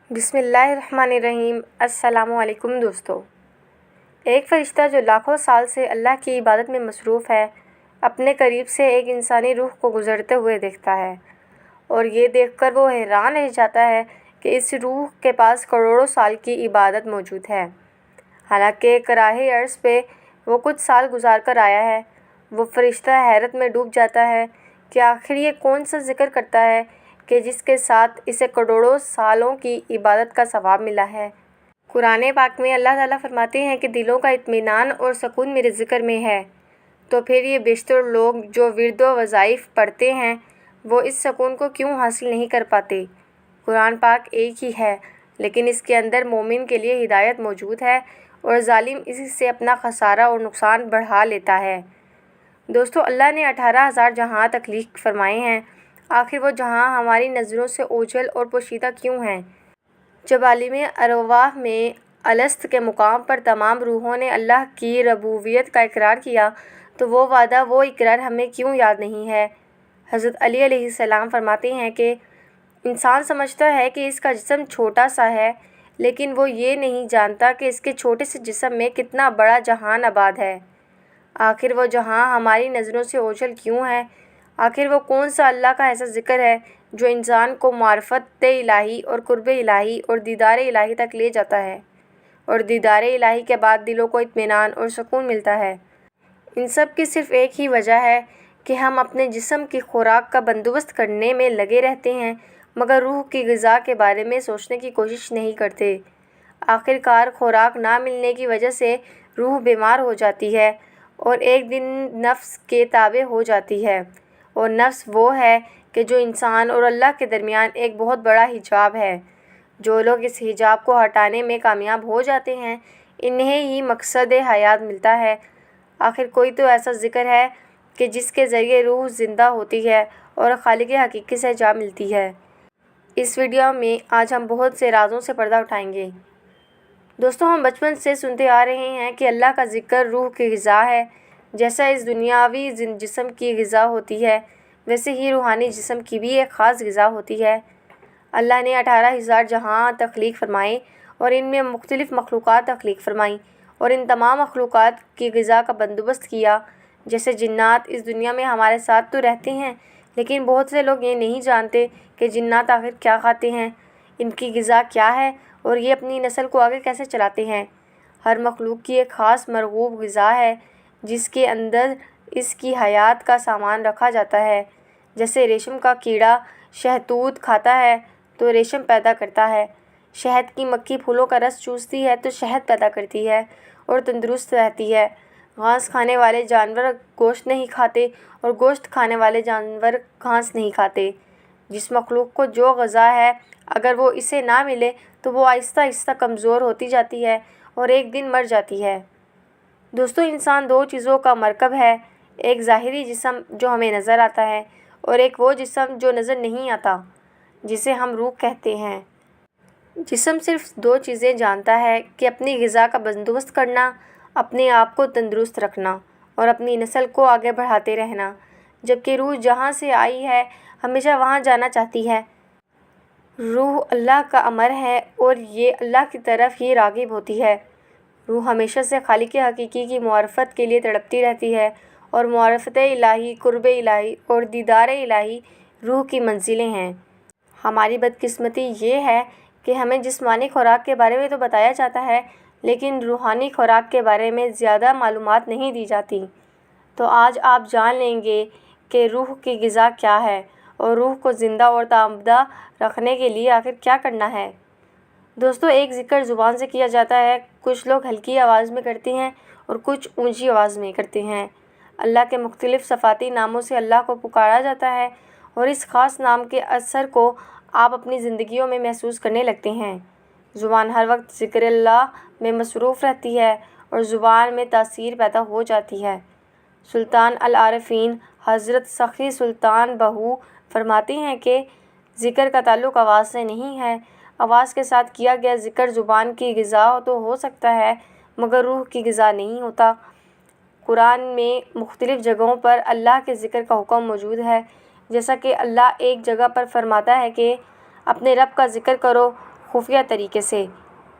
بسم اللہ الرحمن الرحیم۔ السلام علیکم دوستو۔ ایک فرشتہ جو لاکھوں سال سے اللہ کی عبادت میں مصروف ہے، اپنے قریب سے ایک انسانی روح کو گزرتے ہوئے دیکھتا ہے اور یہ دیکھ کر وہ حیران رہ جاتا ہے کہ اس روح کے پاس کروڑوں سال کی عبادت موجود ہے۔ حالانکہ کراہ ارض پہ وہ کچھ سال گزار کر آیا ہے۔ وہ فرشتہ حیرت میں ڈوب جاتا ہے کہ آخر یہ کون سا ذکر کرتا ہے کہ جس کے ساتھ اسے کروڑوں سالوں کی عبادت کا ثواب ملا ہے۔ قرآن پاک میں اللہ تعالیٰ فرماتے ہیں کہ دلوں کا اطمینان اور سکون میرے ذکر میں ہے، تو پھر یہ بیشتر لوگ جو ورد و وظائف پڑھتے ہیں وہ اس سکون کو کیوں حاصل نہیں کر پاتے؟ قرآن پاک ایک ہی ہے، لیکن اس کے اندر مومن کے لیے ہدایت موجود ہے اور ظالم اسی سے اپنا خسارہ اور نقصان بڑھا لیتا ہے۔ دوستو، اللہ نے 18,000 جہاں تخلیق فرمائے ہیں، آخر وہ جہاں ہماری نظروں سے اوجھل اور پوشیدہ کیوں ہیں؟ جب عالم ارواح میں الست کے مقام پر تمام روحوں نے اللہ کی ربوبیت کا اقرار کیا تو وہ وعدہ، وہ اقرار ہمیں کیوں یاد نہیں ہے؟ حضرت علی علیہ السلام فرماتے ہیں کہ انسان سمجھتا ہے کہ اس کا جسم چھوٹا سا ہے، لیکن وہ یہ نہیں جانتا کہ اس کے چھوٹے سے جسم میں کتنا بڑا جہان آباد ہے۔ آخر وہ جہاں ہماری نظروں سے اوجھل کیوں ہے؟ آخر وہ کون سا اللہ کا ایسا ذکر ہے جو انسان کو معرفت الہی اور قرب الہی اور دیدار الہی تک لے جاتا ہے، اور دیدار الہی کے بعد دلوں کو اطمینان اور سکون ملتا ہے؟ ان سب کی صرف ایک ہی وجہ ہے کہ ہم اپنے جسم کی خوراک کا بندوبست کرنے میں لگے رہتے ہیں، مگر روح کی غذا کے بارے میں سوچنے کی کوشش نہیں کرتے۔ آخر کار خوراک نہ ملنے کی وجہ سے روح بیمار ہو جاتی ہے اور ایک دن نفس کے تابع ہو جاتی ہے، اور نفس وہ ہے کہ جو انسان اور اللہ کے درمیان ایک بہت بڑا حجاب ہے۔ جو لوگ اس حجاب کو ہٹانے میں کامیاب ہو جاتے ہیں، انہیں ہی مقصد حیات ملتا ہے۔ آخر کوئی تو ایسا ذکر ہے کہ جس کے ذریعے روح زندہ ہوتی ہے اور خالق حقیقی سے جا ملتی ہے۔ اس ویڈیو میں آج ہم بہت سے رازوں سے پردہ اٹھائیں گے۔ دوستو، ہم بچپن سے سنتے آ رہے ہیں کہ اللہ کا ذکر روح کی غذا ہے۔ جیسا اس دنیاوی جسم کی غذا ہوتی ہے، ویسے ہی روحانی جسم کی بھی ایک خاص غذا ہوتی ہے۔ اللہ نے 18,000 جہاں تخلیق فرمائے اور ان میں مختلف مخلوقات تخلیق فرمائیں اور ان تمام مخلوقات کی غذا کا بندوبست کیا۔ جیسے جنات اس دنیا میں ہمارے ساتھ تو رہتے ہیں، لیکن بہت سے لوگ یہ نہیں جانتے کہ جنات آخر کیا کھاتے ہیں، ان کی غذا کیا ہے اور یہ اپنی نسل کو آگے کیسے چلاتے ہیں۔ ہر مخلوق کی ایک خاص مرغوب غذا ہے جس کے اندر اس کی حیات کا سامان رکھا جاتا ہے۔ جیسے ریشم کا کیڑا شہتوت کھاتا ہے تو ریشم پیدا کرتا ہے، شہد کی مکھی پھولوں کا رس چوستی ہے تو شہد پیدا کرتی ہے اور تندرست رہتی ہے۔ گھاس کھانے والے جانور گوشت نہیں کھاتے اور گوشت کھانے والے جانور گھاس نہیں کھاتے۔ جس مخلوق کو جو غذا ہے، اگر وہ اسے نہ ملے تو وہ آہستہ آہستہ کمزور ہوتی جاتی ہے اور ایک دن مر جاتی ہے۔ دوستو، انسان دو چیزوں کا مرکب ہے، ایک ظاہری جسم جو ہمیں نظر آتا ہے اور ایک وہ جسم جو نظر نہیں آتا، جسے ہم روح کہتے ہیں۔ جسم صرف دو چیزیں جانتا ہے کہ اپنی غذا کا بندوبست کرنا، اپنے آپ کو تندرست رکھنا اور اپنی نسل کو آگے بڑھاتے رہنا، جبکہ روح جہاں سے آئی ہے ہمیشہ وہاں جانا چاہتی ہے۔ روح اللہ کا امر ہے اور یہ اللہ کی طرف ہی راغب ہوتی ہے۔ روح ہمیشہ سے خالق حقیقی کی معرفت کے لیے تڑپتی رہتی ہے، اور معرفت الہی، قرب الہی اور دیدار الہی روح کی منزلیں ہیں۔ ہماری بدقسمتی یہ ہے کہ ہمیں جسمانی خوراک کے بارے میں تو بتایا جاتا ہے، لیکن روحانی خوراک کے بارے میں زیادہ معلومات نہیں دی جاتی۔ تو آج آپ جان لیں گے کہ روح کی غذا کیا ہے اور روح کو زندہ اور تابندہ رکھنے کے لیے آخر کیا کرنا ہے۔ دوستو، ایک ذکر زبان سے کیا جاتا ہے، کچھ لوگ ہلکی آواز میں کرتے ہیں اور کچھ اونچی آواز میں کرتے ہیں۔ اللہ کے مختلف صفاتی ناموں سے اللہ کو پکارا جاتا ہے اور اس خاص نام کے اثر کو آپ اپنی زندگیوں میں محسوس کرنے لگتے ہیں۔ زبان ہر وقت ذکر اللہ میں مصروف رہتی ہے اور زبان میں تاثیر پیدا ہو جاتی ہے۔ سلطان العارفین حضرت سخی سلطان بہو فرماتے ہیں کہ ذکر کا تعلق آواز سے نہیں ہے۔ آواز کے ساتھ کیا گیا ذکر زبان کی غذا تو ہو سکتا ہے، مگر روح کی غذا نہیں ہوتا۔ قرآن میں مختلف جگہوں پر اللہ کے ذکر کا حکم موجود ہے، جیسا کہ اللہ ایک جگہ پر فرماتا ہے کہ اپنے رب کا ذکر کرو، خفیہ طریقے سے۔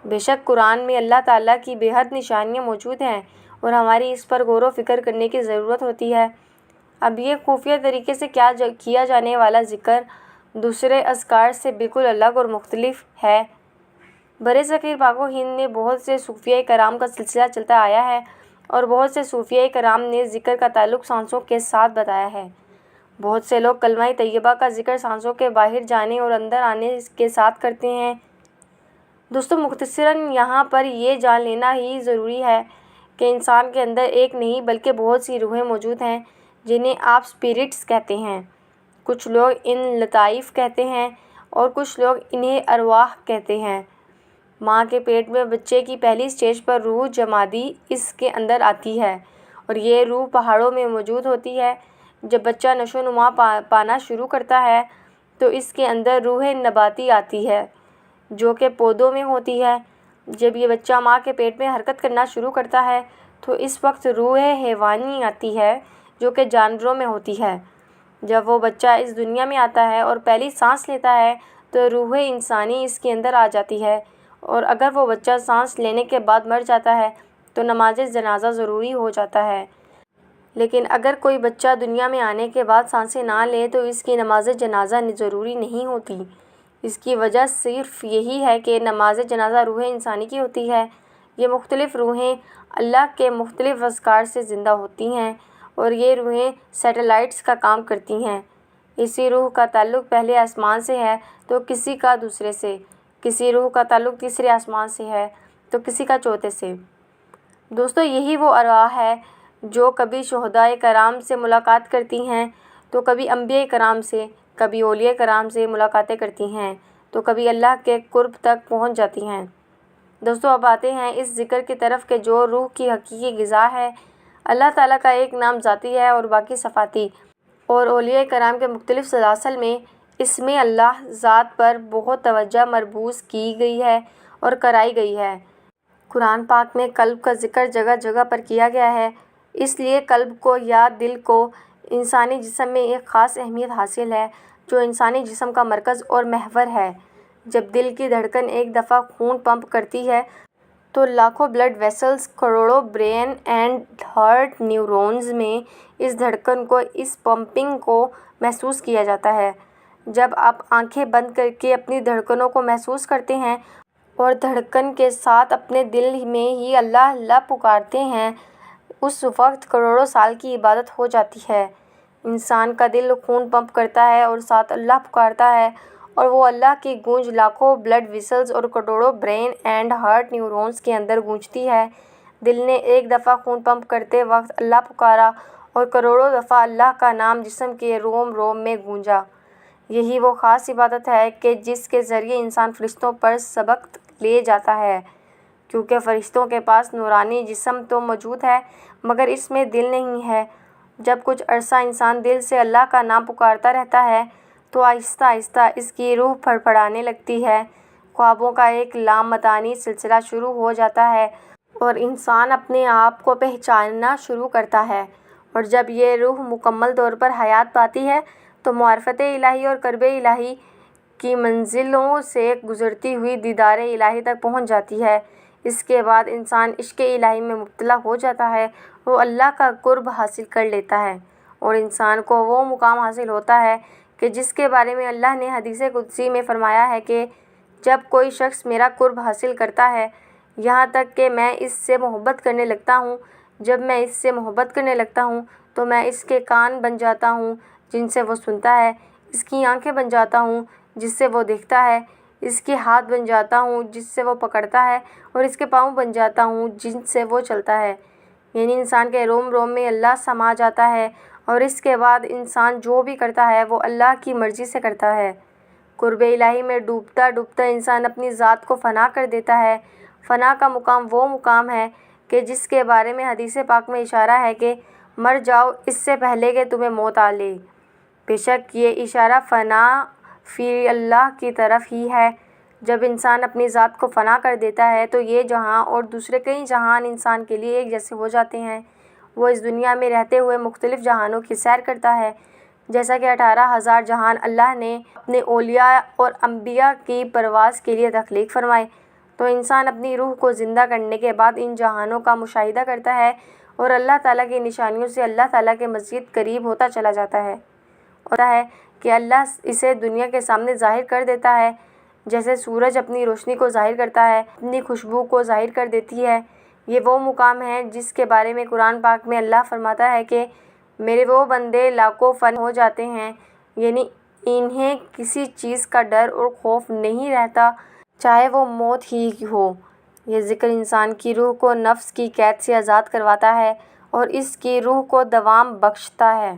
بے شک قرآن میں اللہ تعالیٰ کی بے حد نشانیاں موجود ہیں اور ہماری اس پر غور و فکر کرنے کی ضرورت ہوتی ہے۔ اب یہ خفیہ طریقے سے کیا جانے والا ذکر دوسرے اذکار سے بالکل الگ اور مختلف ہے۔ برصغیر پاک و ہند میں بہت سے صوفیاء کرام کا سلسلہ چلتا آیا ہے اور بہت سے صوفیاء کرام نے ذکر کا تعلق سانسوں کے ساتھ بتایا ہے۔ بہت سے لوگ کلمہ طیبہ کا ذکر سانسوں کے باہر جانے اور اندر آنے کے ساتھ کرتے ہیں۔ دوستو، مختصراً یہاں پر یہ جان لینا ہی ضروری ہے کہ انسان کے اندر ایک نہیں بلکہ بہت سی روحیں موجود ہیں جنہیں آپ اسپرٹس کہتے ہیں۔ کچھ لوگ ان لطائف کہتے ہیں اور کچھ لوگ انہیں ارواح کہتے ہیں۔ ماں کے پیٹ میں بچے کی پہلی سٹیج پر روح جمادی اس کے اندر آتی ہے اور یہ روح پہاڑوں میں موجود ہوتی ہے۔ جب بچہ نشو و نما پانا شروع کرتا ہے تو اس کے اندر روح نباتی آتی ہے جو کہ پودوں میں ہوتی ہے۔ جب یہ بچہ ماں کے پیٹ میں حرکت کرنا شروع کرتا ہے تو اس وقت روح حیوانی آتی ہے جو کہ جانوروں میں ہوتی ہے۔ جب وہ بچہ اس دنیا میں آتا ہے اور پہلی سانس لیتا ہے تو روح انسانی اس کے اندر آ جاتی ہے، اور اگر وہ بچہ سانس لینے کے بعد مر جاتا ہے تو نماز جنازہ ضروری ہو جاتا ہے۔ لیکن اگر کوئی بچہ دنیا میں آنے کے بعد سانسیں نہ لے تو اس کی نماز جنازہ ضروری نہیں ہوتی۔ اس کی وجہ صرف یہی ہے کہ نماز جنازہ روح انسانی کی ہوتی ہے۔ یہ مختلف روحیں اللہ کے مختلف اذکار سے زندہ ہوتی ہیں اور یہ روحیں سیٹلائٹس کا کام کرتی ہیں۔ کسی روح کا تعلق پہلے آسمان سے ہے تو کسی کا دوسرے سے، کسی روح کا تعلق تیسرے آسمان سے ہے تو کسی کا چوتھے سے۔ دوستو، یہی وہ ارواح ہے جو کبھی شہداء کرام سے ملاقات کرتی ہیں تو کبھی انبیاء کرام سے، کبھی اولیاء کرام سے ملاقاتیں کرتی ہیں تو کبھی اللہ کے قرب تک پہنچ جاتی ہیں۔ دوستو، اب آتے ہیں اس ذکر کی طرف کہ جو روح کی حقیقی غذا ہے۔ اللہ تعالیٰ کا ایک نام ذاتی ہے اور باقی صفاتی، اور اولیاء کرام کے مختلف سلاسل میں اس میں اللہ ذات پر بہت توجہ مرکوز کی گئی ہے اور کرائی گئی ہے۔ قرآن پاک میں قلب کا ذکر جگہ جگہ پر کیا گیا ہے، اس لیے قلب کو یا دل کو انسانی جسم میں ایک خاص اہمیت حاصل ہے جو انسانی جسم کا مرکز اور محور ہے۔ جب دل کی دھڑکن ایک دفعہ خون پمپ کرتی ہے تو لاکھوں بلڈ ویسلز، کروڑوں برین اینڈ ہارٹ نیورونز میں اس دھڑکن کو، اس پمپنگ کو محسوس کیا جاتا ہے۔ جب آپ آنکھیں بند کر کے اپنی دھڑکنوں کو محسوس کرتے ہیں اور دھڑکن کے ساتھ اپنے دل میں ہی اللہ اللہ پکارتے ہیں، اس وقت کروڑوں سال کی عبادت ہو جاتی ہے۔ انسان کا دل خون پمپ کرتا ہے اور ساتھ اللہ پکارتا ہے، اور وہ اللہ کی گونج لاکھوں بلڈ ویسلز اور کروڑوں برین اینڈ ہارٹ نیورونز کے اندر گونجتی ہے۔ دل نے ایک دفعہ خون پمپ کرتے وقت اللہ پکارا اور کروڑوں دفعہ اللہ کا نام جسم کے روم روم میں گونجا۔ یہی وہ خاص عبادت ہے کہ جس کے ذریعے انسان فرشتوں پر سبقت لے جاتا ہے، کیونکہ فرشتوں کے پاس نورانی جسم تو موجود ہے مگر اس میں دل نہیں ہے۔ جب کچھ عرصہ انسان دل سے اللہ کا نام پکارتا رہتا ہے تو آہستہ آہستہ اس کی روح پھڑپھڑانے لگتی ہے، خوابوں کا ایک لامتانی سلسلہ شروع ہو جاتا ہے اور انسان اپنے آپ کو پہچاننا شروع کرتا ہے، اور جب یہ روح مکمل طور پر حیات پاتی ہے تو معرفت الہی اور قرب الہی کی منزلوں سے گزرتی ہوئی دیدار الہی تک پہنچ جاتی ہے۔ اس کے بعد انسان عشق الہی میں مبتلا ہو جاتا ہے، وہ اللہ کا قرب حاصل کر لیتا ہے اور انسان کو وہ مقام حاصل ہوتا ہے کہ جس کے بارے میں اللہ نے حدیث قدسی میں فرمایا ہے کہ جب کوئی شخص میرا قرب حاصل کرتا ہے یہاں تک کہ میں اس سے محبت کرنے لگتا ہوں، جب میں اس سے محبت کرنے لگتا ہوں تو میں اس کے کان بن جاتا ہوں جن سے وہ سنتا ہے، اس کی آنکھیں بن جاتا ہوں جس سے وہ دیکھتا ہے، اس کے ہاتھ بن جاتا ہوں جس سے وہ پکڑتا ہے، اور اس کے پاؤں بن جاتا ہوں جن سے وہ چلتا ہے۔ یعنی انسان کے روم روم میں اللہ سما جاتا ہے اور اس کے بعد انسان جو بھی کرتا ہے وہ اللہ کی مرضی سے کرتا ہے۔ قرب الہی میں ڈوبتا ڈوبتا انسان اپنی ذات کو فنا کر دیتا ہے۔ فنا کا مقام وہ مقام ہے کہ جس کے بارے میں حدیث پاک میں اشارہ ہے کہ مر جاؤ اس سے پہلے کہ تمہیں موت آ لے۔ بے شک یہ اشارہ فنا فی اللہ کی طرف ہی ہے۔ جب انسان اپنی ذات کو فنا کر دیتا ہے تو یہ جہاں اور دوسرے کئی جہان انسان کے لیے ایک جیسے ہو جاتے ہیں۔ وہ اس دنیا میں رہتے ہوئے مختلف جہانوں کی سیر کرتا ہے، جیسا کہ 18,000 جہان اللہ نے اپنے اولیاء اور انبیاء کی پرواز کے لیے تخلیق فرمائے، تو انسان اپنی روح کو زندہ کرنے کے بعد ان جہانوں کا مشاہدہ کرتا ہے اور اللہ تعالیٰ کی نشانیوں سے اللہ تعالیٰ کے مزید قریب ہوتا چلا جاتا ہے، اور ہے کہ اللہ اسے دنیا کے سامنے ظاہر کر دیتا ہے، جیسے سورج اپنی روشنی کو ظاہر کرتا ہے، اپنی خوشبو کو ظاہر کر دیتی ہے۔ یہ وہ مقام ہے جس کے بارے میں قرآن پاک میں اللہ فرماتا ہے کہ میرے وہ بندے لاکھوں فن ہو جاتے ہیں، یعنی انہیں کسی چیز کا ڈر اور خوف نہیں رہتا، چاہے وہ موت ہی ہو۔ یہ ذکر انسان کی روح کو نفس کی قید سے آزاد کرواتا ہے اور اس کی روح کو دوام بخشتا ہے۔